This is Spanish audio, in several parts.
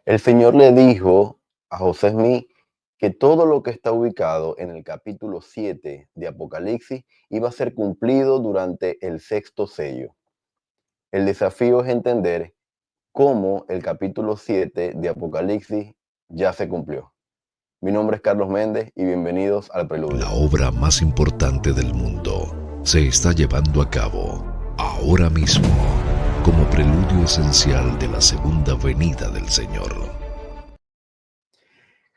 El Señor le dijo a José Smith que todo lo que está ubicado en el capítulo 7 de Apocalipsis iba a ser cumplido durante el sexto sello. El desafío es entender cómo el capítulo 7 de Apocalipsis ya se cumplió. Mi nombre es Carlos Méndez y bienvenidos al La Preludio. obra más importante del mundo se está llevando a cabo ahora mismo como preludio esencial de la segunda venida del Señor.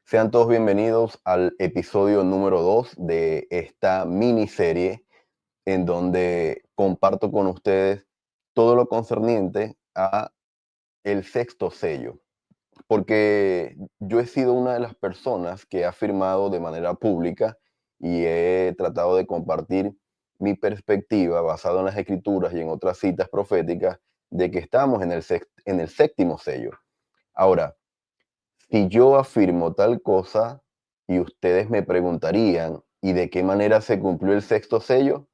Sean todos bienvenidos al episodio número 2 de esta miniserie en donde comparto con ustedes todo lo concerniente a el sexto sello, porque yo he sido una de las personas que ha afirmado de manera pública y he tratado de compartir mi perspectiva basada en las escrituras y en otras citas proféticas de que estamos en el séptimo sello. Ahora, si yo afirmo tal cosa y ustedes me preguntarían, ¿y de qué manera se cumplió el sexto sello?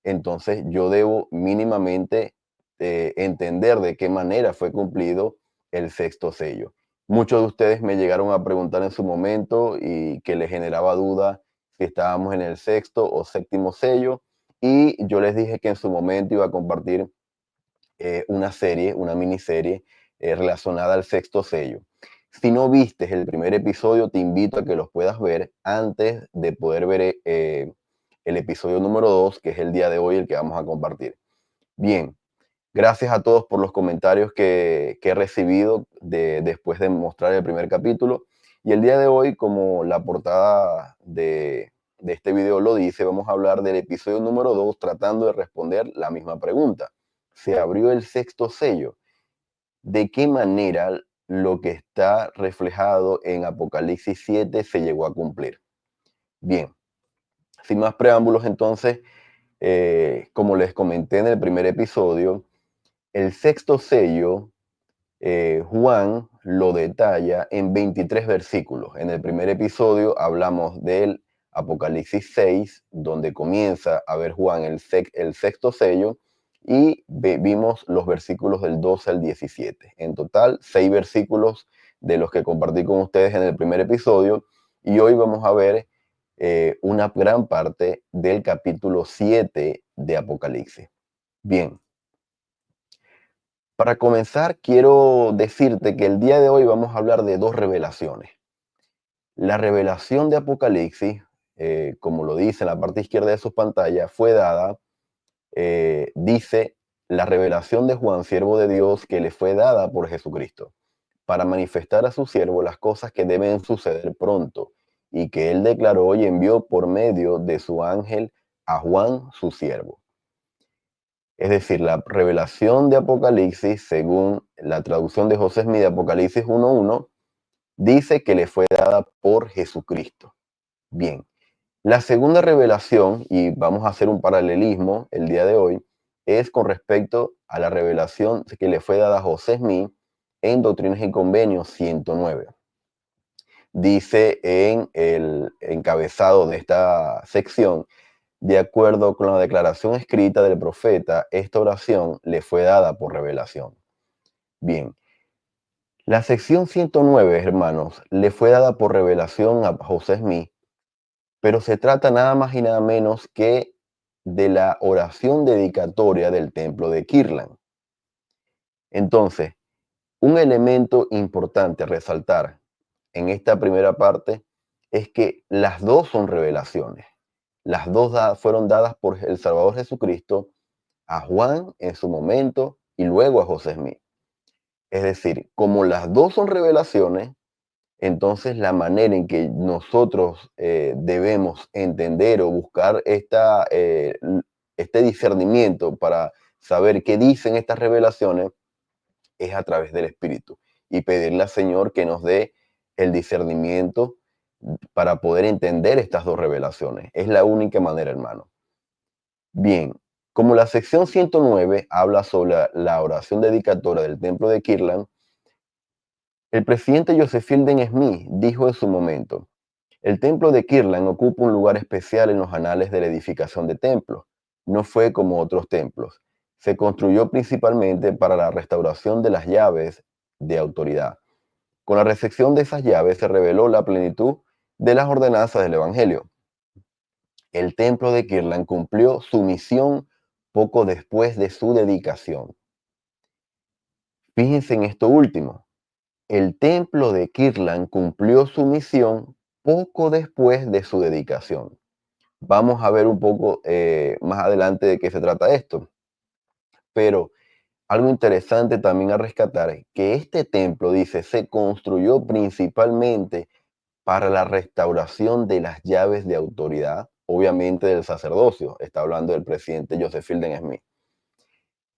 Entonces yo debo mínimamente entender de qué manera fue cumplido el sexto sello. Muchos de ustedes me llegaron a preguntar en su momento y que les generaba duda si estábamos en el sexto o séptimo sello, y yo les dije que en su momento iba a compartir una serie, una miniserie relacionada al sexto sello. Si no vistes el primer episodio, te invito a que los puedas ver antes de poder ver el episodio número 2, que es el día de hoy, el que vamos a compartir. Bien, gracias a todos por los comentarios que he recibido después de mostrar el primer capítulo. Y el día de hoy, como la portada de este video lo dice, vamos a hablar del episodio número 2 tratando de responder la misma pregunta. Se abrió el sexto sello. ¿De qué manera lo que está reflejado en Apocalipsis 7 se llegó a cumplir? Bien, sin más preámbulos entonces, como les comenté en el primer episodio, el sexto sello, Juan lo detalla en 23 versículos. En el primer episodio hablamos del Apocalipsis 6, donde comienza a ver Juan el sexto sello, y vimos los versículos del 12 al 17. En total, 6 versículos de los que compartí con ustedes en el primer episodio, y hoy vamos a ver una gran parte del capítulo 7 de Apocalipsis. Bien. Para comenzar, quiero decirte que el día de hoy vamos a hablar de dos revelaciones. La revelación de Apocalipsis, como lo dice en la parte izquierda de sus pantallas, fue dada, dice, la revelación de Juan, siervo de Dios, que le fue dada por Jesucristo, para manifestar a su siervo las cosas que deben suceder pronto, y que él declaró y envió por medio de su ángel a Juan, su siervo. Es decir, la revelación de Apocalipsis, según la traducción de José Smith de Apocalipsis 1.1, dice que le fue dada por Jesucristo. Bien, la segunda revelación, y vamos a hacer un paralelismo el día de hoy, es con respecto a la revelación que le fue dada a José Smith en Doctrinas y Convenios 109. Dice en el encabezado de esta sección: de acuerdo con la declaración escrita del profeta, esta oración le fue dada por revelación. Bien, la sección 109, hermanos, le fue dada por revelación a José Smith, pero se trata nada más y nada menos que de la oración dedicatoria del templo de Kirtland. Entonces, un elemento importante a resaltar en esta primera parte es que las dos son revelaciones. Las dos fueron dadas por el Salvador Jesucristo a Juan en su momento y luego a José Smith. Es decir, como las dos son revelaciones, entonces la manera en que nosotros debemos entender o buscar este discernimiento para saber qué dicen estas revelaciones es a través del Espíritu, y pedirle al Señor que nos dé el discernimiento para poder entender estas dos revelaciones. Es la única manera, hermano. Bien, como la sección 109 habla sobre la oración dedicatoria del templo de Kirtland, el presidente Joseph Fielding Smith dijo en su momento: el templo de Kirtland ocupa un lugar especial en los anales de la edificación de templos. No fue como otros templos. Se construyó principalmente para la restauración de las llaves de autoridad. Con la recepción de esas llaves se reveló la plenitud de las ordenanzas del Evangelio. El templo de Kirtland cumplió su misión poco después de su dedicación. Fíjense en esto último. El templo de Kirtland cumplió su misión poco después de su dedicación. Vamos a ver un poco más adelante de qué se trata esto. Pero algo interesante también a rescatar es que este templo, dice, se construyó principalmente para la restauración de las llaves de autoridad, obviamente del sacerdocio. Está hablando del presidente Joseph Fielding Smith.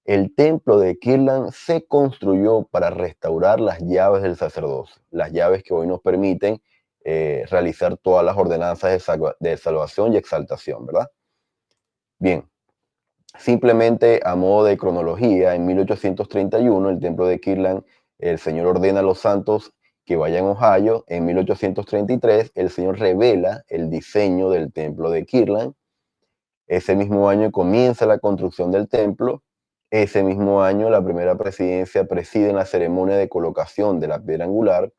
El templo de Kirtland se construyó para restaurar las llaves del sacerdocio, las llaves que hoy nos permiten realizar todas las ordenanzas de salvación y exaltación, ¿verdad? Bien, simplemente a modo de cronología, en 1831 el templo de Kirtland, el Señor ordena a los santos que vayan a Ohio. En 1833 el Señor revela el diseño del templo de Kirtland. Ese mismo año comienza la construcción del templo. Ese mismo año la primera presidencia preside en la ceremonia de colocación de la piedra angular.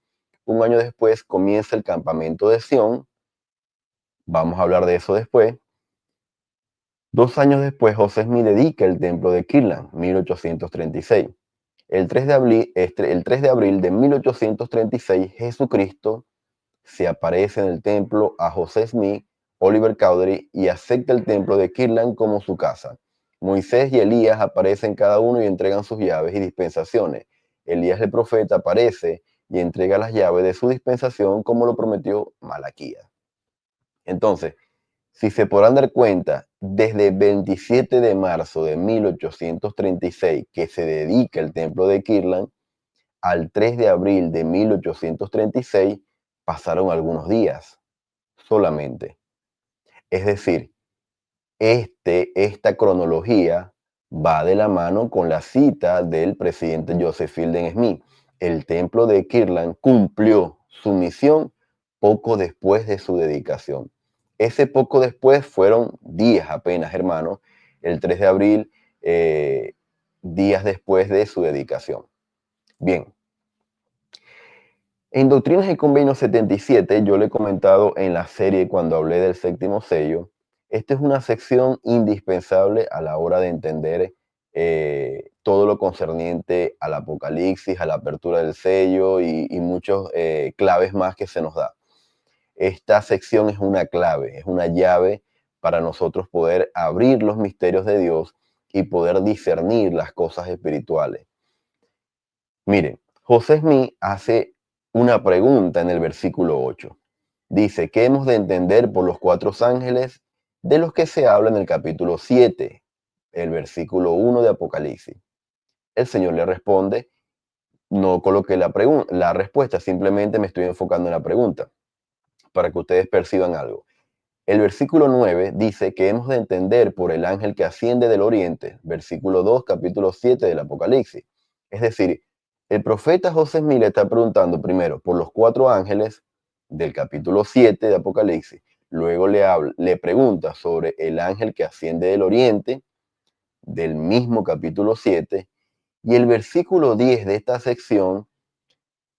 Un año después comienza el campamento de Sion. Vamos a hablar de eso después. 2 años después, José Smith dedica el templo de Kirtland, 1836. El 3 de abril de 1836, Jesucristo se aparece en el templo a José Smith, Oliver Cowdery, y acepta el templo de Kirtland como su casa. Moisés y Elías aparecen cada uno y entregan sus llaves y dispensaciones. Elías el profeta aparece y entrega las llaves de su dispensación como lo prometió Malaquías. Entonces, si se podrán dar cuenta, desde el 27 de marzo de 1836 que se dedica el templo de Kirtland, al 3 de abril de 1836 pasaron algunos días solamente. Es decir, esta cronología va de la mano con la cita del presidente Joseph Fielding Smith. El templo de Kirtland cumplió su misión poco después de su dedicación. Ese poco después fueron días apenas, hermanos, el 3 de abril, días después de su dedicación. Bien. En Doctrinas y Convenios 77, yo le he comentado en la serie cuando hablé del séptimo sello, esta es una sección indispensable a la hora de entender todo lo concerniente al Apocalipsis, a la apertura del sello y muchos claves más que se nos da. Esta sección es una clave, es una llave para nosotros poder abrir los misterios de Dios y poder discernir las cosas espirituales. Miren, José Smith hace una pregunta en el versículo 8. Dice, ¿qué hemos de entender por los 4 ángeles de los que se habla en el capítulo 7, el versículo 1 de Apocalipsis? El Señor le responde, no coloqué la respuesta, simplemente me estoy enfocando en la pregunta, para que ustedes perciban algo. El versículo 9 dice que hemos de entender por el ángel que asciende del oriente, versículo 2, capítulo 7 del Apocalipsis. Es decir, el profeta José Smith le está preguntando primero por los 4 ángeles del capítulo 7 de Apocalipsis, luego le pregunta sobre el ángel que asciende del oriente, del mismo capítulo 7, y el versículo 10 de esta sección,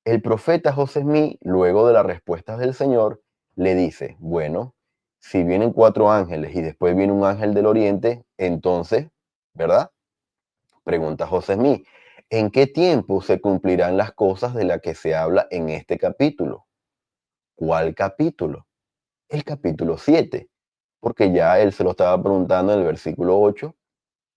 el profeta José Smith, luego de las respuestas del Señor, le dice, bueno, si vienen 4 ángeles y después viene un ángel del oriente, entonces, ¿verdad? Pregunta José Smith, ¿en qué tiempo se cumplirán las cosas de las que se habla en este capítulo? ¿Cuál capítulo? El capítulo 7, porque ya él se lo estaba preguntando en el versículo 8,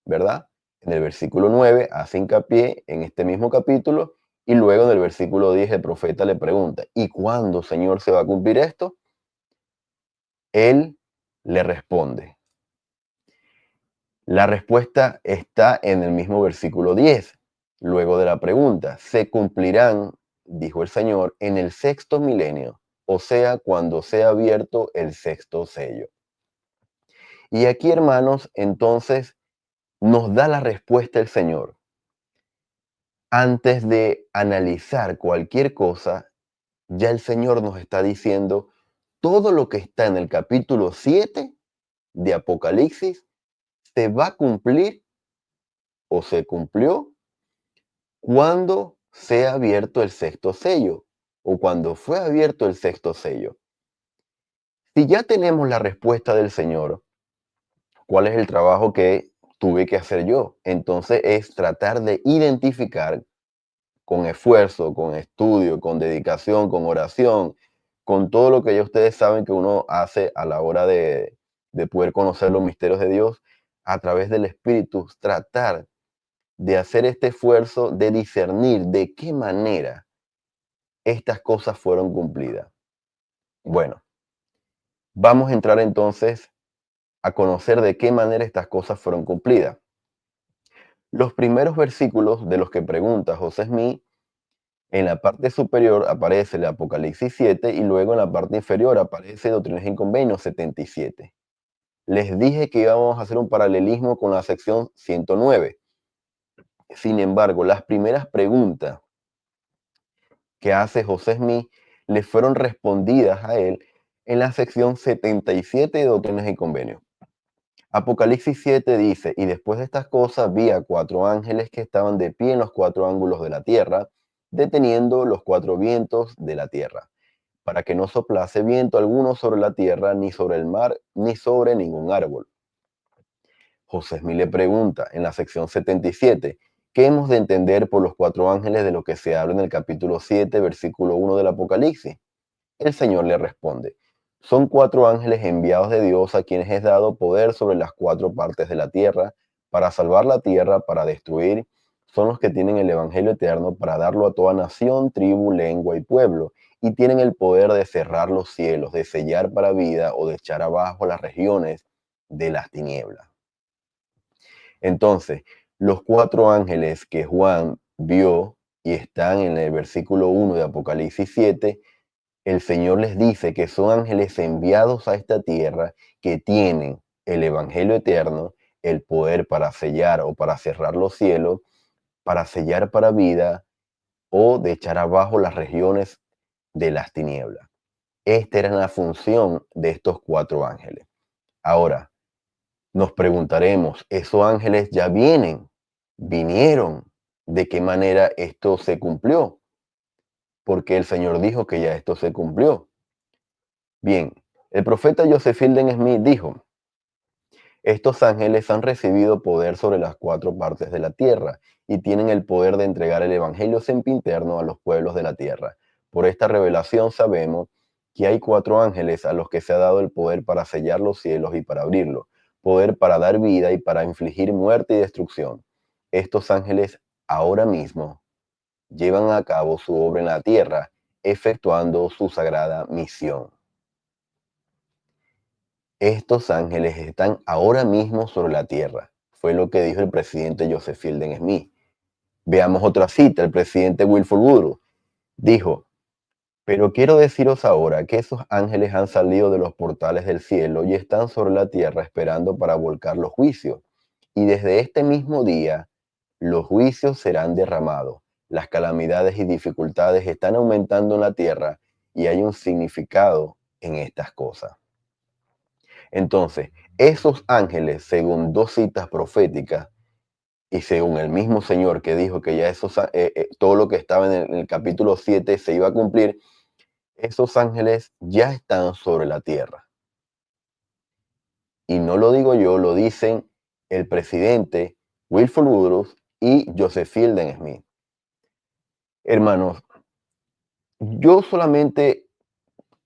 ¿verdad? En el versículo 9 hace hincapié en este mismo capítulo y luego en el versículo 10 el profeta le pregunta, ¿y cuándo, Señor, se va a cumplir esto? Él le responde. La respuesta está en el mismo versículo 10. Luego de la pregunta, se cumplirán, dijo el Señor, en el 6º milenio, o sea, cuando sea abierto el 6º sello. Y aquí, hermanos, entonces nos da la respuesta el Señor. Antes de analizar cualquier cosa, ya el Señor nos está diciendo todo lo que está en el capítulo 7 de Apocalipsis se va a cumplir o se cumplió cuando sea abierto el 6º sello. o cuando fue abierto el sexto sello. Si ya tenemos la respuesta del Señor, ¿cuál es el trabajo que tuve que hacer yo? Entonces es tratar de identificar con esfuerzo, con estudio, con dedicación, con oración, con todo lo que ya ustedes saben que uno hace a la hora de poder conocer los misterios de Dios a través del Espíritu, tratar de hacer este esfuerzo de discernir de qué manera estas cosas fueron cumplidas. Bueno, vamos a entrar entonces a conocer de qué manera estas cosas fueron cumplidas. Los primeros versículos de los que pregunta José Smith, en la parte superior aparece el Apocalipsis 7 y luego en la parte inferior aparece Doctrinas y Convenios 77. Les dije que íbamos a hacer un paralelismo con la sección 109. Sin embargo, las primeras preguntas que hace José Smith le fueron respondidas a él en la sección 77 de Doctrinas y Convenios. Apocalipsis 7 dice, y después de estas cosas vi a 4 ángeles que estaban de pie en los 4 ángulos de la tierra, deteniendo los 4 vientos de la tierra, para que no soplase viento alguno sobre la tierra, ni sobre el mar, ni sobre ningún árbol. José Smith le pregunta en la sección 77, ¿qué hemos de entender por los 4 ángeles de lo que se habla en el capítulo 7, versículo 1 del Apocalipsis? El Señor le responde, son 4 ángeles enviados de Dios a quienes es dado poder sobre las 4 partes de la tierra, para salvar la tierra, para destruir. Son los que tienen el Evangelio eterno para darlo a toda nación, tribu, lengua y pueblo, y tienen el poder de cerrar los cielos, de sellar para vida o de echar abajo las regiones de las tinieblas. Entonces, los 4 ángeles que Juan vio y están en el versículo 1 de Apocalipsis 7, el Señor les dice que son ángeles enviados a esta tierra que tienen el Evangelio eterno, el poder para sellar o para cerrar los cielos, para sellar para vida o de echar abajo las regiones de las tinieblas. Esta era la función de estos 4 ángeles. Ahora, nos preguntaremos, ¿esos ángeles ya vinieron? ¿De qué manera esto se cumplió? Porque el Señor dijo que ya esto se cumplió. Bien, el profeta Joseph Fielding Smith dijo, estos ángeles han recibido poder sobre las 4 partes de la tierra y tienen el poder de entregar el evangelio sempiterno a los pueblos de la tierra. Por esta revelación sabemos que hay 4 ángeles a los que se ha dado el poder para sellar los cielos y para abrirlos, poder para dar vida y para infligir muerte y destrucción. Estos ángeles ahora mismo llevan a cabo su obra en la tierra, efectuando su sagrada misión. Estos ángeles están ahora mismo sobre la tierra, fue lo que dijo el presidente Joseph Fielding Smith. Veamos otra cita, el presidente Wilford Woodruff dijo, pero quiero deciros ahora que esos ángeles han salido de los portales del cielo y están sobre la tierra esperando para volcar los juicios. Y desde este mismo día, los juicios serán derramados. Las calamidades y dificultades están aumentando en la tierra y hay un significado en estas cosas. Entonces, esos ángeles, según 2 citas proféticas y según el mismo Señor que dijo que ya todo lo que estaba en el capítulo 7 se iba a cumplir, esos ángeles ya están sobre la tierra. Y no lo digo yo, lo dicen el presidente Wilford Woodruff y Joseph Fielding Smith. Hermanos, yo solamente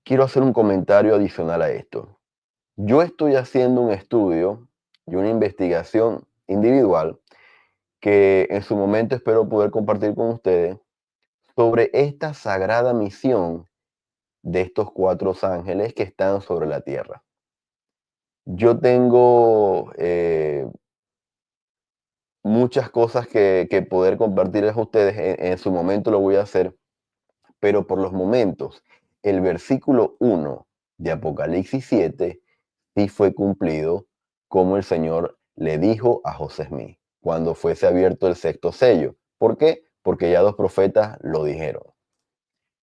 quiero hacer un comentario adicional a esto. Yo estoy haciendo un estudio y una investigación individual que en su momento espero poder compartir con ustedes sobre esta sagrada misión de estos 4 ángeles que están sobre la tierra. Yo tengo muchas cosas que poder compartirles a ustedes, en su momento lo voy a hacer, pero por los momentos, el versículo 1 de Apocalipsis 7 sí fue cumplido como el Señor le dijo a José Smith cuando fuese abierto el sexto sello. ¿Por qué? Porque ya 2 profetas lo dijeron.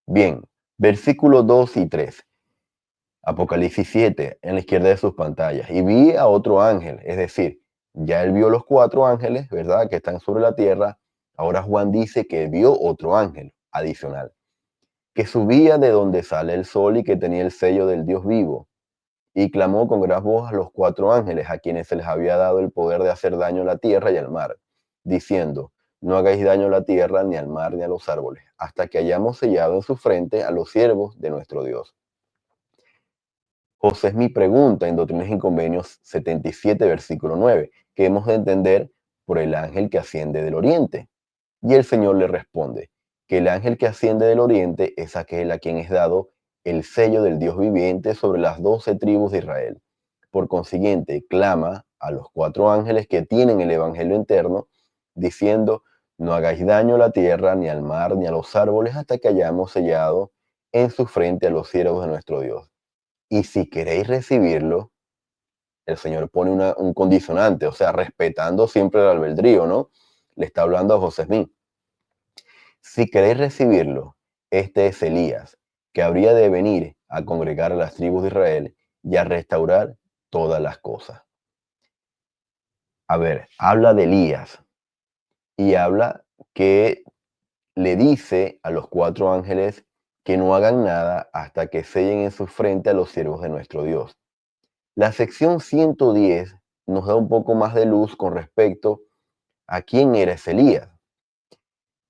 Bien, versículos 2 y 3. Apocalipsis 7 en la izquierda de sus pantallas. Y vi a otro ángel, es decir, ya él vio los 4 ángeles, ¿verdad? Que están sobre la tierra. Ahora Juan dice que vio otro ángel adicional. que subía de donde sale el sol y que tenía el sello del Dios vivo. Y clamó con gran voz a los 4 ángeles, a quienes se les había dado el poder de hacer daño a la tierra y al mar, diciendo: no hagáis daño a la tierra, ni al mar, ni a los árboles, hasta que hayamos sellado en su frente a los siervos de nuestro Dios. José es mi pregunta en Doctrinas y Convenios 77, versículo 9, que hemos de entender por el ángel que asciende del oriente. Y el Señor le responde que el ángel que asciende del oriente es aquel a quien es dado el sello del Dios viviente sobre las 12 tribus de Israel. Por consiguiente, clama a los 4 ángeles que tienen el Evangelio interno, diciendo: no hagáis daño a la tierra, ni al mar, ni a los árboles, hasta que hayamos sellado en su frente a los siervos de nuestro Dios. Y si queréis recibirlo, el Señor pone un condicionante, o sea, respetando siempre el albedrío, ¿no? Le está hablando a José Smith. Si queréis recibirlo, este es Elías, que habría de venir a congregar a las tribus de Israel y a restaurar todas las cosas. A ver, habla de Elías y habla que le dice a los 4 ángeles que no hagan nada hasta que sellen en su frente a los siervos de nuestro Dios. La sección 110 nos da un poco más de luz con respecto a quién era ese Elías.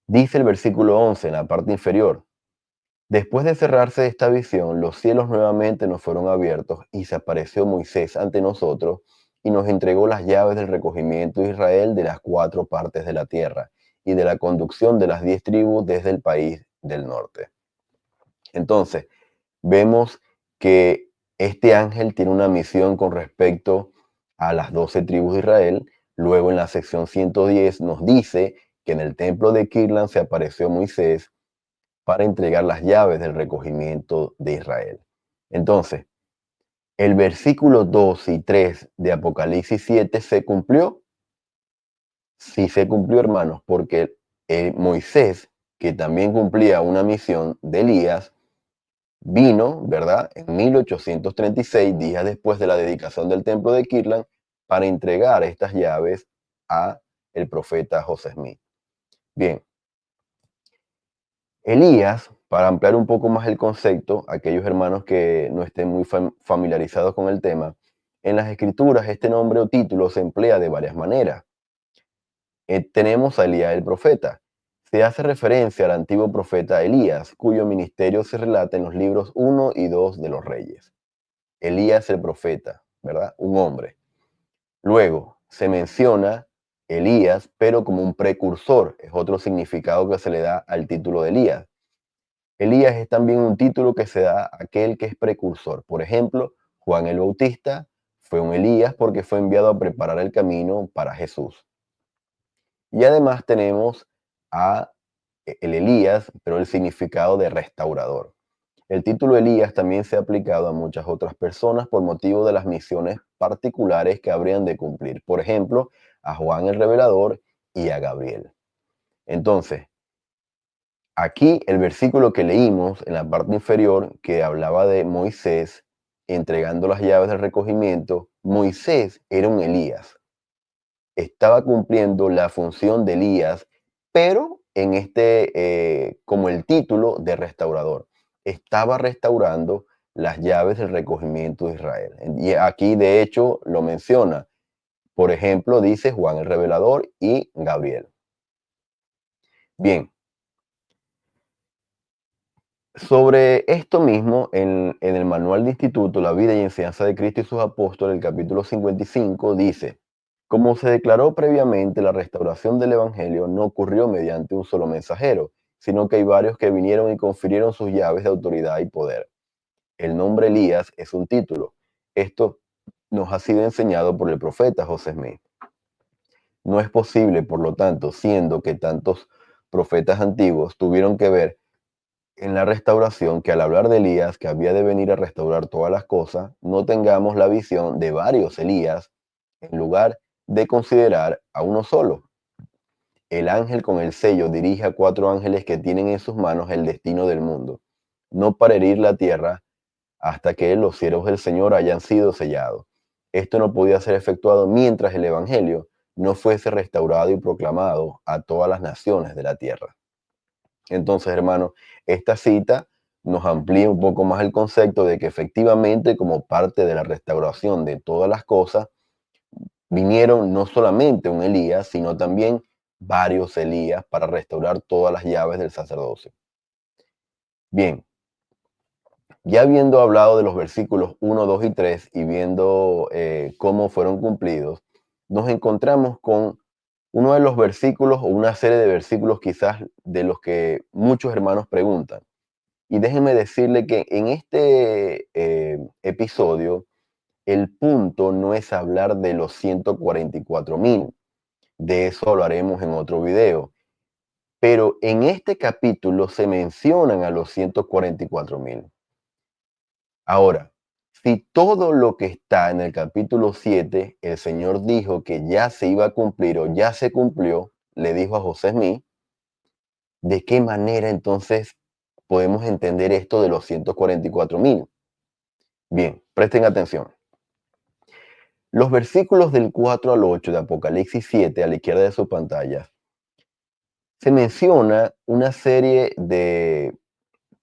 Dice el versículo 11 en la parte inferior: después de cerrarse esta visión, los cielos nuevamente nos fueron abiertos y se apareció Moisés ante nosotros y nos entregó las llaves del recogimiento de Israel de las 4 partes de la tierra y de la conducción de las 10 tribus desde el país del norte. Entonces, vemos que este ángel tiene una misión con respecto a las 12 tribus de Israel. Luego en la sección 110 nos dice que en el templo de Kirlan se apareció Moisés para entregar las llaves del recogimiento de Israel. Entonces, el versículo 2 y 3 de Apocalipsis 7 se cumplió. Sí se cumplió, hermanos, porque Moisés, que también cumplía una misión de Elías, vino, ¿verdad?, en 1836, días después de la dedicación del templo de Kirtland, para entregar estas llaves a el profeta José Smith. Bien, Elías, para ampliar un poco más el concepto, aquellos hermanos que no estén muy familiarizados con el tema, en las escrituras este nombre o título se emplea de varias maneras. Tenemos a Elías el profeta. Se hace referencia al antiguo profeta Elías, cuyo ministerio se relata en los libros 1 y 2 de los Reyes. Elías el profeta, ¿verdad? Un hombre. Luego se menciona Elías, pero como un precursor, es otro significado que se le da al título de Elías. Elías es también un título que se da a aquel que es precursor. Por ejemplo, Juan el Bautista fue un Elías porque fue enviado a preparar el camino para Jesús. Y además tenemos a el Elías, pero el significado de restaurador. El título Elías también se ha aplicado a muchas otras personas por motivo de las misiones particulares que habrían de cumplir. Por ejemplo, a Juan el Revelador y a Gabriel. Entonces, aquí el versículo que leímos en la parte inferior, que hablaba de Moisés entregando las llaves del recogimiento, Moisés era un Elías. Estaba cumpliendo la función de Elías, pero en como el título de restaurador. Estaba restaurando las llaves del recogimiento de Israel. Y aquí, de hecho, lo menciona. Por ejemplo, dice Juan el Revelador y Gabriel. Bien. Sobre esto mismo, en el Manual de Instituto, La Vida y Enseñanza de Cristo y sus Apóstoles, el capítulo 55, dice: como se declaró previamente, la restauración del Evangelio no ocurrió mediante un solo mensajero, sino que hay varios que vinieron y confirieron sus llaves de autoridad y poder. El nombre Elías es un título. Esto nos ha sido enseñado por el profeta José Smith. No es posible, por lo tanto, siendo que tantos profetas antiguos tuvieron que ver en la restauración, que al hablar de Elías, que había de venir a restaurar todas las cosas, no tengamos la visión de varios Elías en lugar de considerar a uno solo. El ángel con el sello dirige a 4 ángeles que tienen en sus manos el destino del mundo, no para herir la tierra hasta que los siervos del Señor hayan sido sellados. Esto no podía ser efectuado mientras el Evangelio no fuese restaurado y proclamado a todas las naciones de la tierra. Entonces, hermano, esta cita nos amplía un poco más el concepto de que efectivamente, como parte de la restauración de todas las cosas, vinieron no solamente un Elías, sino también varios Elías para restaurar todas las llaves del sacerdocio. Bien, ya habiendo hablado de los versículos 1, 2 y 3 y viendo cómo fueron cumplidos, nos encontramos con uno de los versículos o una serie de versículos quizás de los que muchos hermanos preguntan. Y déjenme decirle que en este episodio el punto no es hablar de los 144,000. De eso lo haremos en otro video. Pero en este capítulo se mencionan a los 144,000. Ahora, si todo lo que está en el capítulo 7, el Señor dijo que ya se iba a cumplir o ya se cumplió, le dijo a José Smith, ¿de qué manera entonces podemos entender esto de los 144,000? Bien, presten atención. Los versículos del 4 al 8 de Apocalipsis 7, a la izquierda de su pantalla, se menciona una serie de,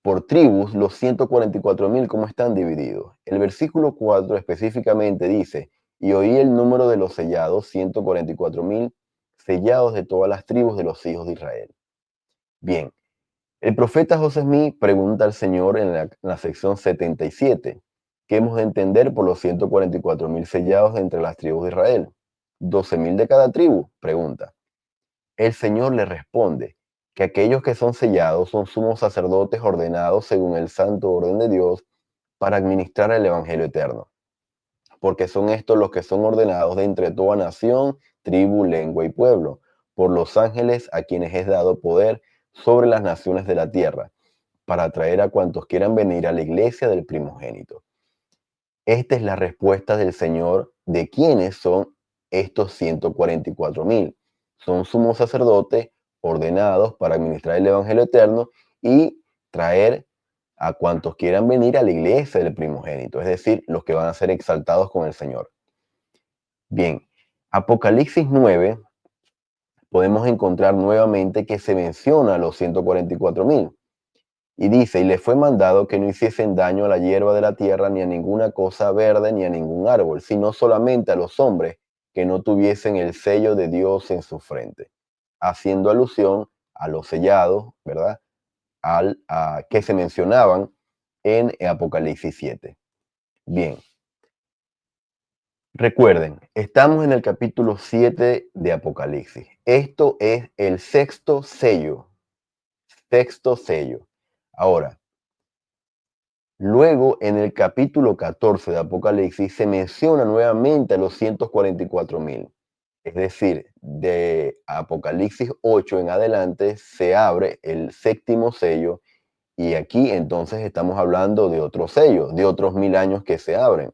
por tribus, los 144,000, cómo están divididos. El versículo 4 específicamente dice, y oí el número de los sellados, 144,000 sellados de todas las tribus de los hijos de Israel. Bien, el profeta José Smith pregunta al Señor en la sección 77, ¿qué hemos de entender por los 144,000 sellados entre las tribus de Israel? ¿12,000 de cada tribu? Pregunta. El Señor le responde que aquellos que son sellados son sumos sacerdotes ordenados según el santo orden de Dios para administrar el Evangelio eterno, porque son estos los que son ordenados de entre toda nación, tribu, lengua y pueblo, por los ángeles a quienes es dado poder sobre las naciones de la tierra, para atraer a cuantos quieran venir a la iglesia del primogénito. Esta es la respuesta del Señor de quiénes son estos 144,000. Son sumos sacerdotes ordenados para administrar el Evangelio eterno y traer a cuantos quieran venir a la iglesia del primogénito, es decir, los que van a ser exaltados con el Señor. Bien, Apocalipsis 9 podemos encontrar nuevamente que se menciona a los 144,000. Y dice, y le fue mandado que no hiciesen daño a la hierba de la tierra, ni a ninguna cosa verde, ni a ningún árbol, sino solamente a los hombres que no tuviesen el sello de Dios en su frente, haciendo alusión a los sellados, ¿verdad? Que se mencionaban en Apocalipsis 7. Bien, recuerden, estamos en el capítulo 7 de Apocalipsis. Esto es el sexto sello. Sexto sello. Ahora, luego, en el capítulo 14 de Apocalipsis, se menciona nuevamente a los 144,000. Es decir, de Apocalipsis 8 en adelante se abre el séptimo sello y aquí entonces estamos hablando de otro sello, de otros 1,000 años que se abren.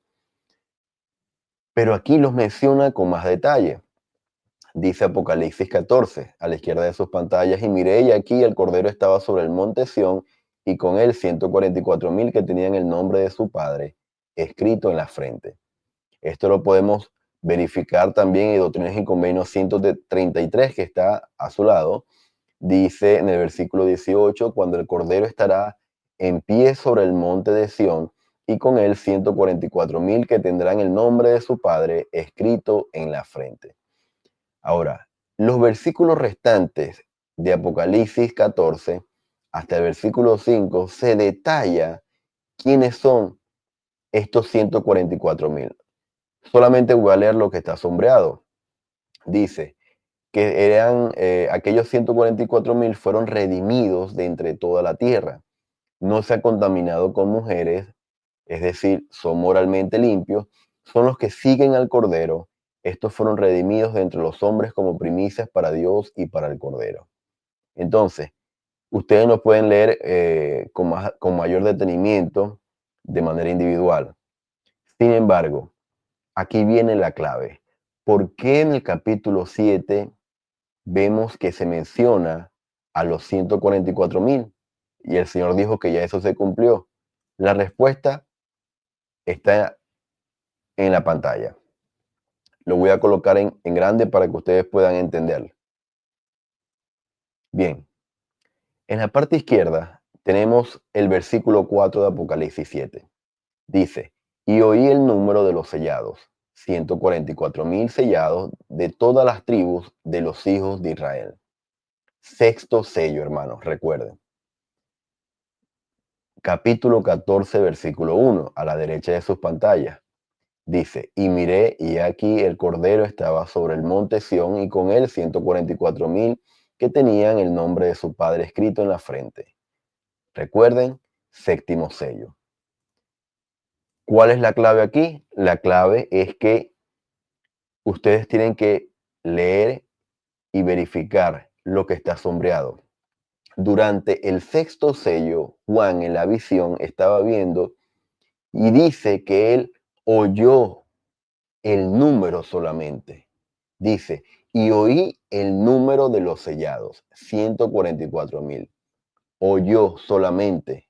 Pero aquí los menciona con más detalle. Dice Apocalipsis 14, a la izquierda de sus pantallas, y miré y aquí el Cordero estaba sobre el monte Sión y con él 144,000 que tenían el nombre de su Padre escrito en la frente. Esto lo podemos verificar también en Doctrinas y Convenios 133 que está a su lado. Dice en el versículo 18, cuando el Cordero estará en pie sobre el monte de Sión y con él 144,000 que tendrán el nombre de su Padre escrito en la frente. Ahora, los versículos restantes de Apocalipsis 14 hasta el versículo 5 se detalla quiénes son estos 144,000. Solamente voy a leer lo que está sombreado. Dice que eran aquellos 144,000 fueron redimidos de entre toda la tierra. No se ha contaminado con mujeres, es decir, son moralmente limpios, son los que siguen al Cordero. Estos fueron redimidos de entre los hombres como primicias para Dios y para el Cordero. Entonces, ustedes nos pueden leer con mayor detenimiento de manera individual. Sin embargo, aquí viene la clave. ¿Por qué en el capítulo 7 vemos que se menciona a los 144,000? Y el Señor dijo que ya eso se cumplió. La respuesta está en la pantalla. Lo voy a colocar en grande para que ustedes puedan entenderlo. Bien, en la parte izquierda tenemos el versículo 4 de Apocalipsis 7. Dice, y oí el número de los sellados, 144,000 sellados de todas las tribus de los hijos de Israel. Sexto sello, hermanos, recuerden. Capítulo 14, versículo 1, a la derecha de sus pantallas. Dice, y miré, y aquí el Cordero estaba sobre el monte Sión, y con él 144,000 que tenían el nombre de su Padre escrito en la frente. Recuerden, séptimo sello. ¿Cuál es la clave aquí? La clave es que ustedes tienen que leer y verificar lo que está sombreado. Durante el sexto sello, Juan en la visión estaba viendo y dice que él oyó el número solamente. Dice, y oí el número de los sellados, 144,000. Oyó solamente,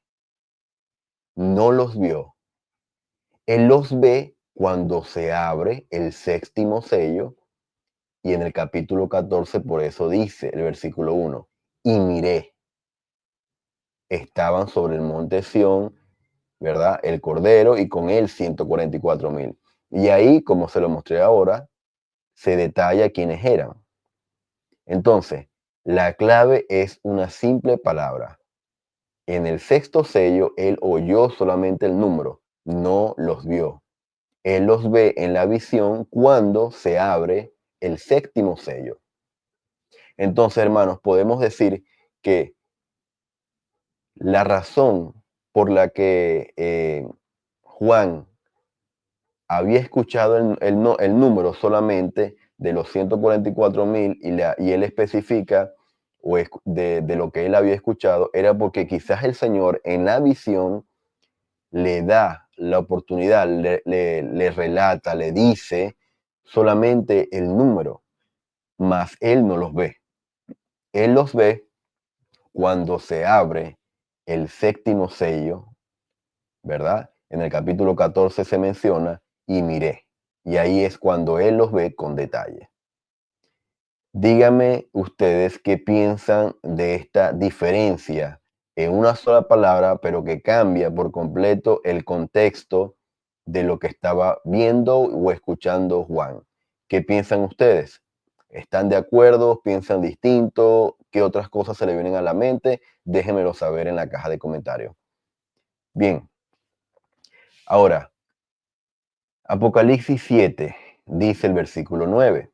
no los vio. Él los ve cuando se abre el séptimo sello y en el capítulo 14, por eso dice el versículo 1, y miré, estaban sobre el monte Sión, ¿verdad? El Cordero y con él 144,000. Y ahí, como se lo mostré ahora, se detalla quiénes eran. Entonces, la clave es una simple palabra. En el sexto sello, él oyó solamente el número, no los vio. Él los ve en la visión cuando se abre el séptimo sello. Entonces, hermanos, podemos decir que la razón por la que Juan había escuchado el número solamente de los 144,000 y él especifica de lo que él había escuchado, era porque quizás el Señor en la visión le da la oportunidad, le relata, le dice solamente el número, mas él no los ve. Él los ve cuando se abre el séptimo sello, ¿verdad? En el capítulo 14 se menciona, y miré. Y ahí es cuando él los ve con detalle. Díganme ustedes qué piensan de esta diferencia en una sola palabra, pero que cambia por completo el contexto de lo que estaba viendo o escuchando Juan. ¿Qué piensan ustedes? ¿Están de acuerdo? ¿Piensan distinto? ¿Qué otras cosas se le vienen a la mente? Déjenmelo saber en la caja de comentarios. Bien, ahora, Apocalipsis 7, dice el versículo 9.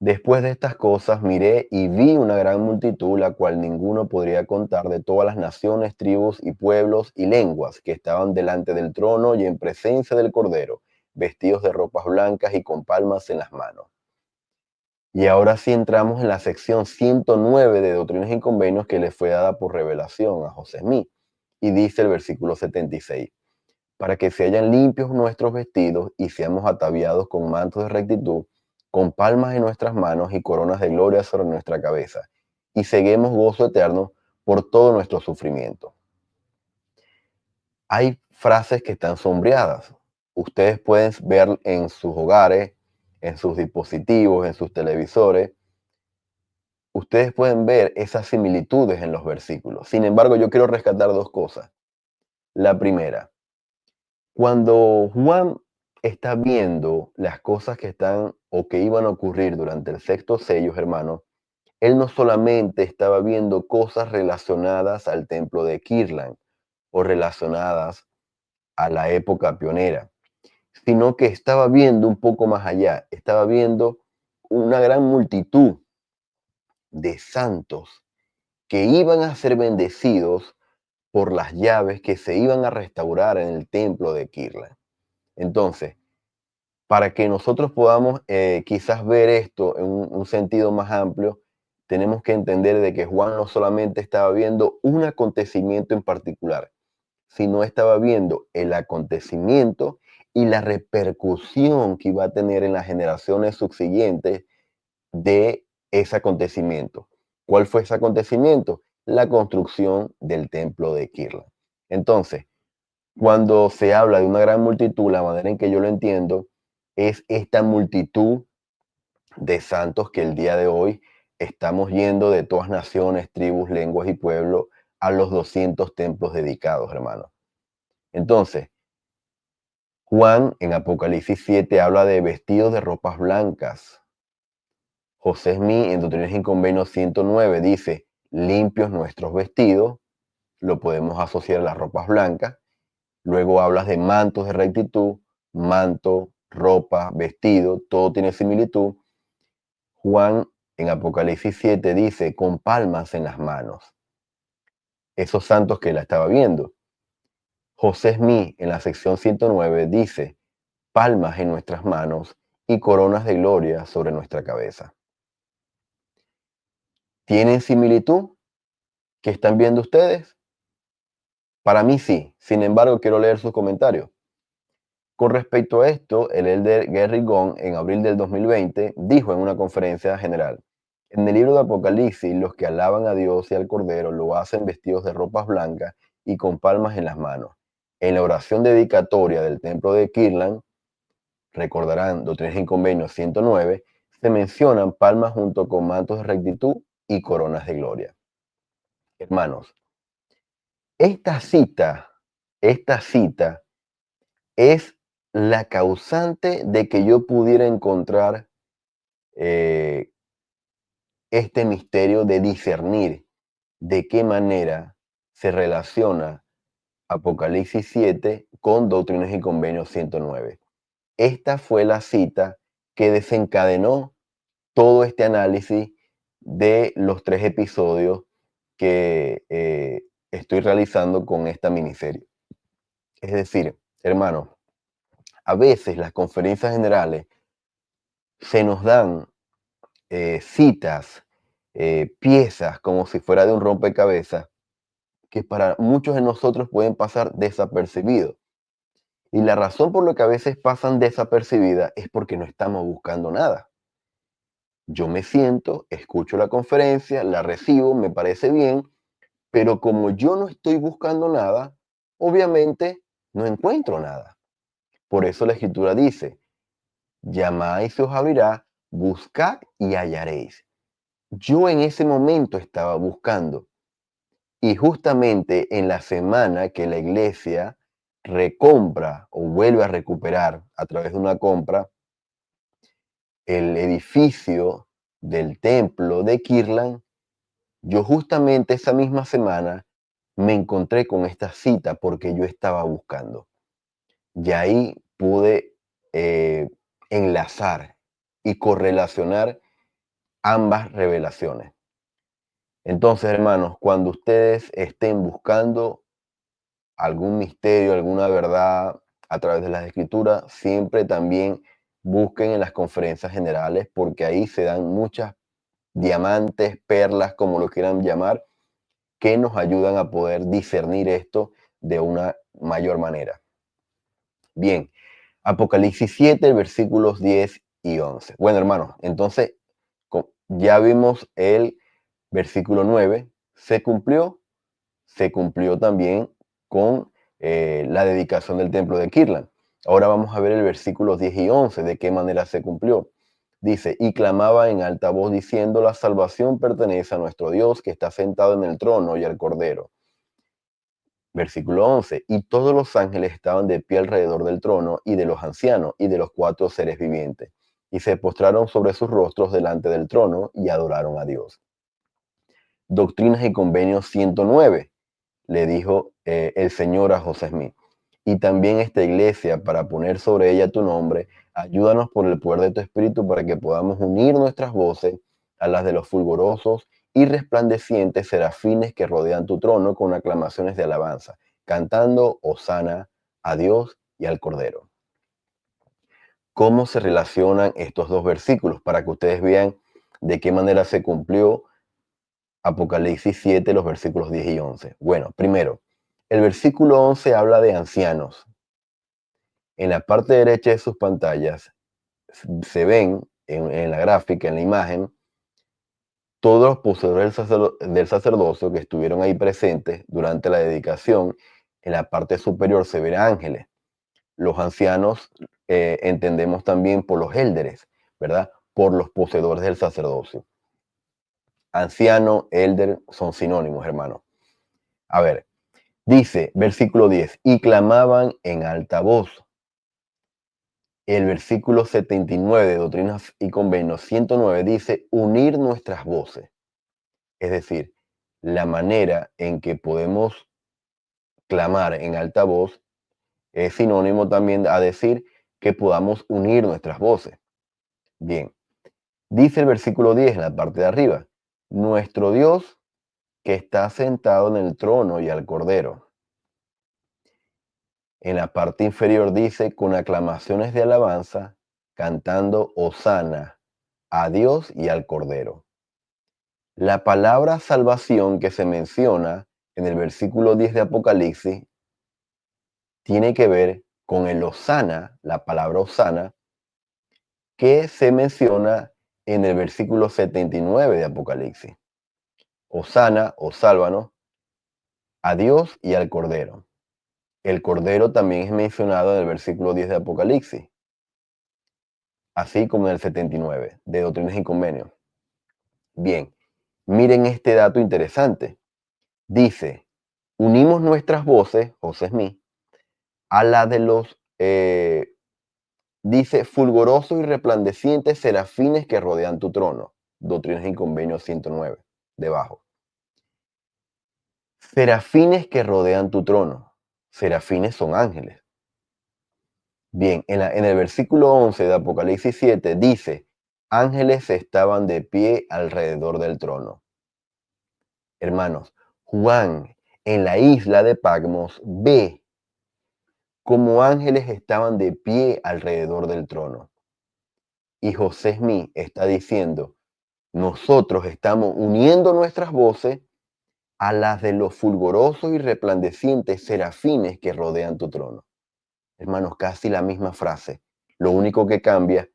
Después de estas cosas miré y vi una gran multitud, la cual ninguno podría contar, de todas las naciones, tribus y pueblos y lenguas que estaban delante del trono y en presencia del Cordero, vestidos de ropas blancas y con palmas en las manos. Y ahora sí entramos en la sección 109 de Doctrinas y Convenios que le fue dada por revelación a José Smith. Y dice el versículo 76, para que se hayan limpios nuestros vestidos y seamos ataviados con mantos de rectitud, con palmas en nuestras manos y coronas de gloria sobre nuestra cabeza, y seguimos gozo eterno por todo nuestro sufrimiento. Hay frases que están sombreadas. Ustedes pueden ver en sus hogares, en sus dispositivos, en sus televisores. Ustedes pueden ver esas similitudes en los versículos. Sin embargo, yo quiero rescatar dos cosas. La primera, cuando Juan está viendo las cosas que están o que iban a ocurrir durante el sexto sello, hermano, él no solamente estaba viendo cosas relacionadas al templo de Kirlan o relacionadas a la época pionera, sino que estaba viendo un poco más allá, estaba viendo una gran multitud de santos que iban a ser bendecidos por las llaves que se iban a restaurar en el templo de Kirlan. Entonces, para que nosotros podamos quizás ver esto en un sentido más amplio, tenemos que entender de que Juan no solamente estaba viendo un acontecimiento en particular, sino estaba viendo el acontecimiento y la repercusión que iba a tener en las generaciones subsiguientes de ese acontecimiento. ¿Cuál fue ese acontecimiento? La construcción del templo de Kirla. Entonces, cuando se habla de una gran multitud, la manera en que yo lo entiendo es esta multitud de santos que el día de hoy estamos yendo de todas naciones, tribus, lenguas y pueblos a los 200 templos dedicados, hermano. Entonces, Juan en Apocalipsis 7 habla de vestidos de ropas blancas. José Smith en Doctrinas y Convenios 109 dice, limpios nuestros vestidos, lo podemos asociar a las ropas blancas. Luego hablas de mantos de rectitud, manto, ropa, vestido, todo tiene similitud. Juan en Apocalipsis 7 dice, con palmas en las manos. Esos santos que la estaba viendo. José Smith en la sección 109 dice, palmas en nuestras manos y coronas de gloria sobre nuestra cabeza. ¿Tienen similitud? ¿Qué están viendo ustedes? Para mí sí. Sin embargo, quiero leer sus comentarios. Con respecto a esto, el elder Gary Gong en abril del 2020 dijo en una conferencia general, en el libro de Apocalipsis, los que alaban a Dios y al Cordero lo hacen vestidos de ropas blancas y con palmas en las manos. En la oración dedicatoria del templo de Kirtland, recordarán Doctrinas y Convenios 109, se mencionan palmas junto con mantos de rectitud y coronas de gloria. Hermanos, esta cita es la causante de que yo pudiera encontrar este misterio de discernir de qué manera se relaciona Apocalipsis 7 con Doctrinas y Convenios 109. Esta fue la cita que desencadenó todo este análisis de los 3 episodios que estoy realizando con esta miniserie. Es decir, hermanos, a veces las conferencias generales se nos dan citas, piezas como si fuera de un rompecabezas que para muchos de nosotros pueden pasar desapercibidos. Y la razón por la que a veces pasan desapercibidas es porque no estamos buscando nada. Yo me siento, escucho la conferencia, la recibo, me parece bien, pero como yo no estoy buscando nada, obviamente no encuentro nada. Por eso la Escritura dice, llamad y se os abrirá, buscad y hallaréis. Yo en ese momento estaba buscando. Y justamente en la semana que la iglesia recompra o vuelve a recuperar a través de una compra el edificio del templo de Kirtland, yo justamente esa misma semana me encontré con esta cita porque yo estaba buscando. Y ahí pude enlazar y correlacionar ambas revelaciones. Entonces, hermanos, cuando ustedes estén buscando algún misterio, alguna verdad a través de las escrituras, siempre también busquen en las conferencias generales porque ahí se dan muchas diamantes, perlas, como lo quieran llamar, que nos ayudan a poder discernir esto de una mayor manera. Bien, Apocalipsis 7, versículos 10 y 11. Bueno, hermanos, entonces ya vimos el versículo 9, se cumplió también con la dedicación del templo de Kirtland. Ahora vamos a ver el versículo 10 y 11, de qué manera se cumplió. Dice, y clamaba en alta voz diciendo, la salvación pertenece a nuestro Dios que está sentado en el trono y al Cordero. Versículo 11, y todos los ángeles estaban de pie alrededor del trono y de los ancianos y de los 4 seres vivientes, y se postraron sobre sus rostros delante del trono y adoraron a Dios. Doctrinas y Convenios 109, le dijo el Señor a José Smith. Y también esta iglesia, para poner sobre ella tu nombre, ayúdanos por el poder de tu espíritu para que podamos unir nuestras voces a las de los fulgorosos y resplandecientes serafines que rodean tu trono con aclamaciones de alabanza, cantando hosana a Dios y al Cordero. ¿Cómo se relacionan estos dos versículos? Para que ustedes vean de qué manera se cumplió Apocalipsis 7, los versículos 10 y 11. Bueno, primero, el versículo 11 habla de ancianos. En la parte derecha de sus pantallas se ven en la gráfica, en la imagen, todos los poseedores del sacerdocio que estuvieron ahí presentes durante la dedicación. En la parte superior se ven ángeles. Los ancianos entendemos también por los élderes, ¿verdad? Por los poseedores del sacerdocio. Anciano, elder son sinónimos, hermano. A ver, dice, versículo 10, y clamaban en alta voz. El versículo 79 de Doctrinas y Convenios 109 dice, unir nuestras voces. Es decir, la manera en que podemos clamar en alta voz es sinónimo también a decir que podamos unir nuestras voces. Bien, dice el versículo 10 en la parte de arriba, nuestro Dios que está sentado en el trono y al Cordero. En la parte inferior dice, con aclamaciones de alabanza, cantando hosana a Dios y al Cordero. La palabra salvación que se menciona en el versículo 10 de Apocalipsis tiene que ver con el hosana, la palabra hosana, que se menciona en el versículo 79 de Apocalipsis. Hosana o sálvanos a Dios y al Cordero. El Cordero también es mencionado en el versículo 10 de Apocalipsis, así como en el 79 de Doctrinas y Convenios. Bien, miren este dato interesante. Dice, unimos nuestras voces, José Smith, a la de los, dice, fulgorosos y resplandecientes serafines que rodean tu trono. Doctrinas y Convenios 109, debajo. Serafines que rodean tu trono. Serafines son ángeles. Bien, en el versículo 11 de Apocalipsis 7 dice, ángeles estaban de pie alrededor del trono. Hermanos, Juan en la isla de Patmos ve como ángeles estaban de pie alrededor del trono. Y José Smith está diciendo, nosotros estamos uniendo nuestras voces a las de los fulgorosos y resplandecientes serafines que rodean tu trono. Hermanos, casi la misma frase. Lo único que cambia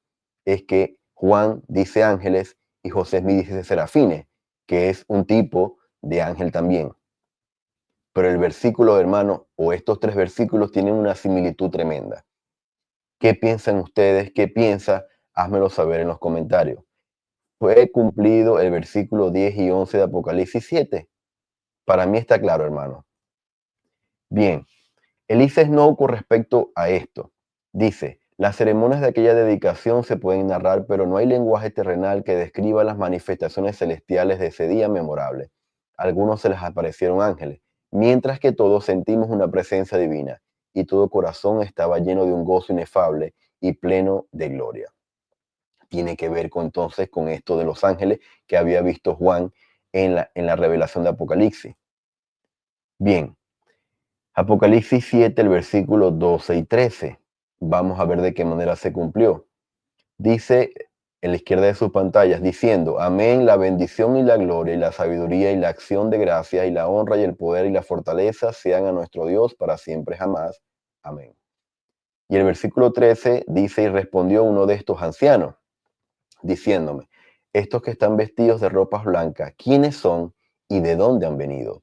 es que Juan dice ángeles y José Smith dice serafines, que es un tipo de ángel también. Pero el versículo, hermano, o estos tres versículos tienen una similitud tremenda. ¿Qué piensan ustedes? ¿Qué piensa? Házmelo saber en los comentarios. ¿Fue cumplido el versículo 10 y 11 de Apocalipsis 7? Para mí está claro, hermano. Bien, Elise Snow con respecto a esto, dice, las ceremonias de aquella dedicación se pueden narrar, pero no hay lenguaje terrenal que describa las manifestaciones celestiales de ese día memorable. A algunos se les aparecieron ángeles, mientras que todos sentimos una presencia divina, y todo corazón estaba lleno de un gozo inefable y pleno de gloria. Tiene que ver entonces con esto de los ángeles que había visto Juan en la revelación de Apocalipsis. Bien, Apocalipsis 7, el versículo 12 y 13. Vamos a ver de qué manera se cumplió. Dice en la izquierda de sus pantallas, diciendo, amén, la bendición y la gloria y la sabiduría y la acción de gracia y la honra y el poder y la fortaleza sean a nuestro Dios para siempre jamás. Amén. Y el versículo 13 dice, y respondió uno de estos ancianos, diciéndome, estos que están vestidos de ropas blancas, ¿quiénes son y de dónde han venido?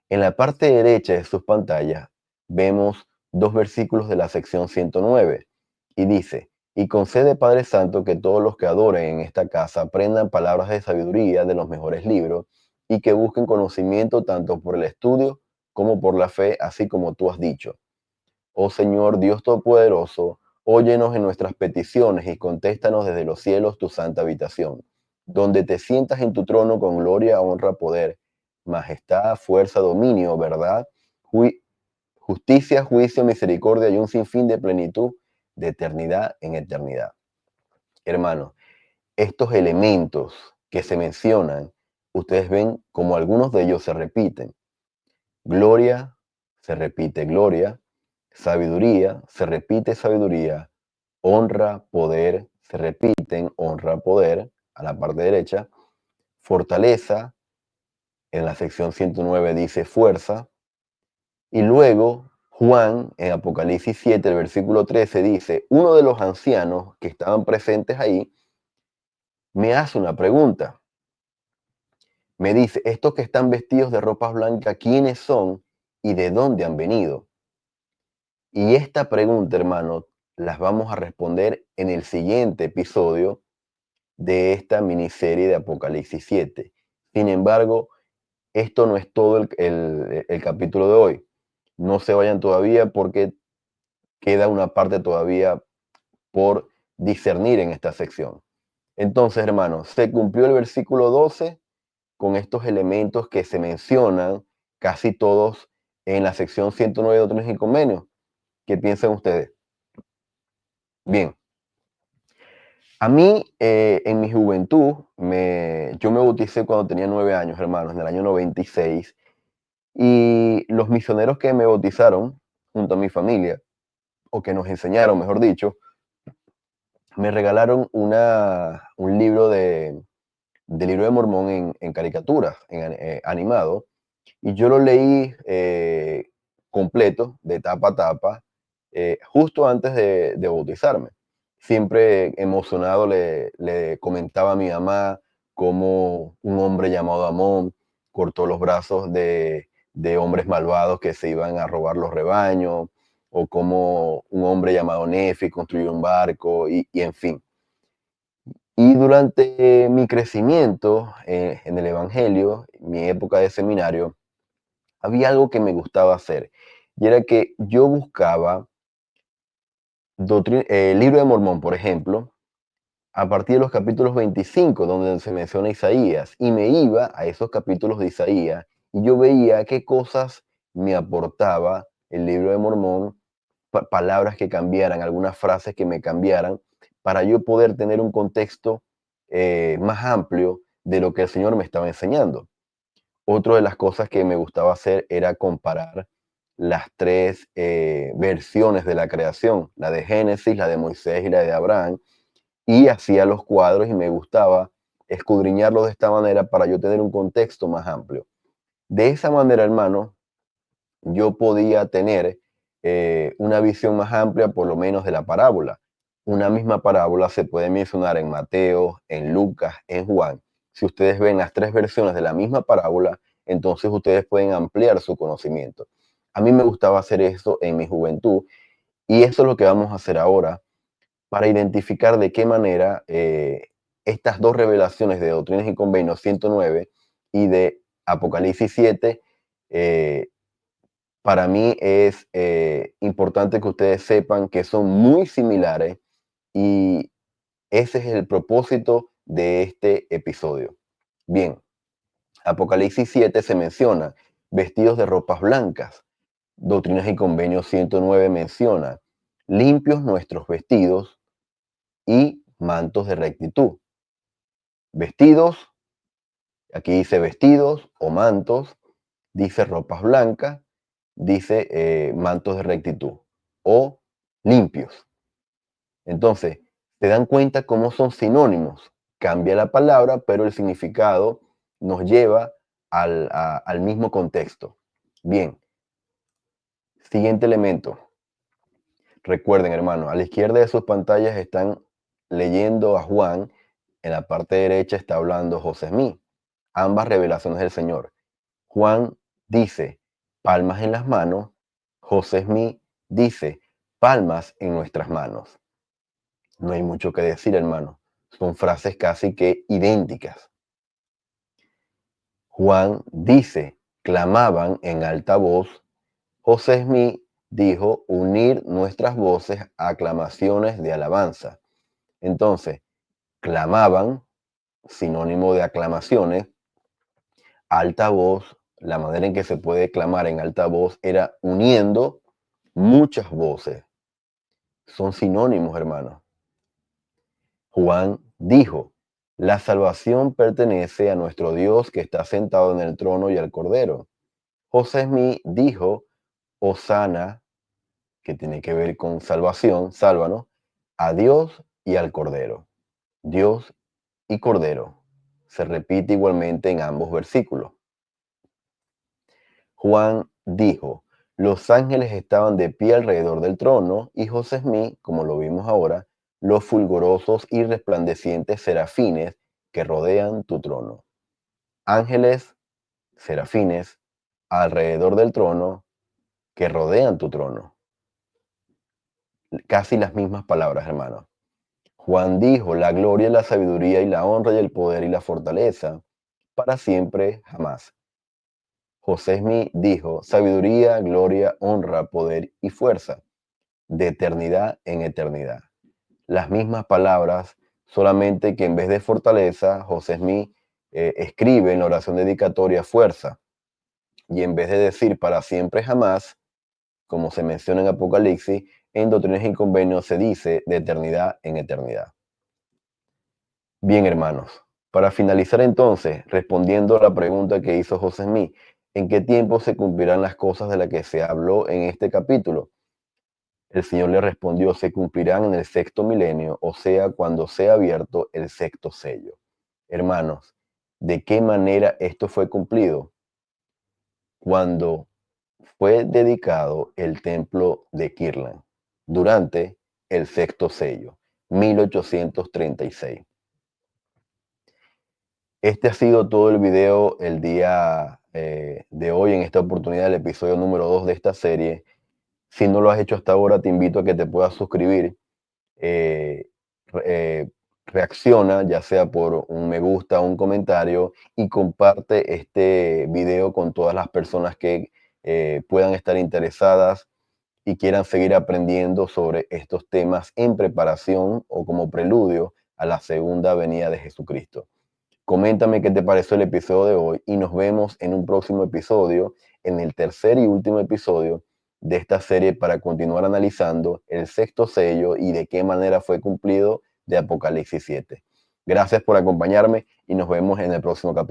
En la parte derecha de sus pantallas vemos dos versículos de la sección 109 y dice, y concede Padre Santo que todos los que adoren en esta casa aprendan palabras de sabiduría de los mejores libros y que busquen conocimiento tanto por el estudio como por la fe, así como tú has dicho. Oh Señor Dios Todopoderoso, óyenos en nuestras peticiones y contéstanos desde los cielos tu santa habitación, donde te sientas en tu trono con gloria, honra, poder, majestad, fuerza, dominio, verdad, justicia, juicio, misericordia y un sinfín de plenitud de eternidad en eternidad. Hermanos, estos elementos que se mencionan, ustedes ven como algunos de ellos se repiten. Gloria, se repite gloria. Sabiduría, se repite sabiduría. Honra, poder, se repiten honra, poder, a la parte derecha. Fortaleza, en la sección 109 dice fuerza. Y luego Juan, en Apocalipsis 7, el versículo 13, dice, uno de los ancianos que estaban presentes ahí, me hace una pregunta. Me dice, estos que están vestidos de ropas blancas, ¿quiénes son y de dónde han venido? Y esta pregunta, hermano, las vamos a responder en el siguiente episodio de esta miniserie de Apocalipsis 7. Sin embargo, esto no es todo el capítulo de hoy. No se vayan todavía porque queda una parte todavía por discernir en esta sección. Entonces, hermanos, se cumplió el versículo 12 con estos elementos que se mencionan casi todos en la sección 109 de Doctrinas y Convenios. ¿Qué piensan ustedes? Bien, a mí en mi juventud, yo me bauticé cuando tenía 9 años, hermanos, en el año 96, y los misioneros que me bautizaron junto a mi familia, o que nos enseñaron, mejor dicho, me regalaron un libro del libro de Mormón en caricaturas, animado, y yo lo leí completo, de tapa a tapa, justo antes de bautizarme. Siempre emocionado le comentaba a mi mamá cómo un hombre llamado Amón cortó los brazos de hombres malvados que se iban a robar los rebaños, o cómo un hombre llamado Nefi construyó un barco, y en fin. Y durante mi crecimiento en el Evangelio, mi época de seminario, había algo que me gustaba hacer. Y era que yo buscaba el libro de Mormón, por ejemplo, a partir de los capítulos 25, donde se menciona Isaías, y me iba a esos capítulos de Isaías y yo veía qué cosas me aportaba el libro de Mormón, palabras que cambiaran, algunas frases que me cambiaran, para yo poder tener un contexto más amplio de lo que el Señor me estaba enseñando. Otra de las cosas que me gustaba hacer era comparar las tres versiones de la creación, la de Génesis, la de Moisés y la de Abraham, y hacía los cuadros y me gustaba escudriñarlos de esta manera para yo tener un contexto más amplio. De esa manera, hermano, yo podía tener una visión más amplia, por lo menos, de la parábola. Una misma parábola se puede mencionar en Mateo, en Lucas, en Juan. Si ustedes ven las tres versiones de la misma parábola, entonces ustedes pueden ampliar su conocimiento. A mí me gustaba hacer eso en mi juventud, y eso es lo que vamos a hacer ahora para identificar de qué manera estas dos revelaciones de Doctrinas y Convenios 109 y de Apocalipsis 7, para mí es importante que ustedes sepan que son muy similares, y ese es el propósito de este episodio. Bien, Apocalipsis 7 se menciona vestidos de ropas blancas. Doctrinas y Convenios 109 menciona limpios nuestros vestidos y mantos de rectitud. Vestidos, aquí dice vestidos o mantos, dice ropas blancas, dice mantos de rectitud o limpios. Entonces, ¿se dan cuenta cómo son sinónimos? Cambia la palabra, pero el significado nos lleva al mismo contexto. Bien, siguiente elemento. Recuerden, hermano, a la izquierda de sus pantallas están leyendo a Juan. En la parte derecha está hablando José Smith. Ambas revelaciones del Señor. Juan dice palmas en las manos. José Smith dice palmas en nuestras manos. No hay mucho que decir, hermano. Son frases casi que idénticas. Juan dice clamaban en alta voz. José Smith dijo unir nuestras voces a aclamaciones de alabanza. Entonces, clamaban, sinónimo de aclamaciones. Alta voz, la manera en que se puede clamar en alta voz era uniendo muchas voces. Son sinónimos, hermanos. Juan dijo, la salvación pertenece a nuestro Dios que está sentado en el trono y al Cordero. José Smith dijo, Hosana, que tiene que ver con salvación, sálvanos, a Dios y al Cordero. Dios y Cordero. Se repite igualmente en ambos versículos. Juan dijo, los ángeles estaban de pie alrededor del trono, y José Smith, como lo vimos ahora, los fulgurosos y resplandecientes serafines que rodean tu trono. Ángeles, serafines, alrededor del trono, que rodean tu trono. Casi las mismas palabras, hermanos. Juan dijo, la gloria, la sabiduría y la honra y el poder y la fortaleza, para siempre, jamás. José Smith dijo: sabiduría, gloria, honra, poder y fuerza, de eternidad en eternidad. Las mismas palabras, solamente que en vez de fortaleza, José Smith escribe en la oración dedicatoria fuerza. Y en vez de decir para siempre jamás, como se menciona en Apocalipsis, en Doctrinas y Convenios se dice de eternidad en eternidad. Bien, hermanos, para finalizar entonces, respondiendo a la pregunta que hizo José Smith, ¿en qué tiempo se cumplirán las cosas de las que se habló en este capítulo? El Señor le respondió: se cumplirán en el sexto milenio, o sea, cuando sea abierto el sexto sello. Hermanos, ¿de qué manera esto fue cumplido? Cuando fue dedicado el templo de Kirtland, durante el sexto sello, 1836. Este ha sido todo el video el día de hoy, en esta oportunidad, el episodio número 2 de esta serie. Si no lo has hecho hasta ahora, te invito a que te puedas suscribir. eh, Reacciona, ya sea por un me gusta o un comentario, y comparte este video con todas las personas que puedan estar interesadas y quieran seguir aprendiendo sobre estos temas en preparación o como preludio a la segunda venida de Jesucristo. Coméntame qué te pareció el episodio de hoy y nos vemos en un próximo episodio, en el tercer y último episodio de esta serie, para continuar analizando el sexto sello y de qué manera fue cumplido de Apocalipsis 7. Gracias por acompañarme y nos vemos en el próximo capítulo.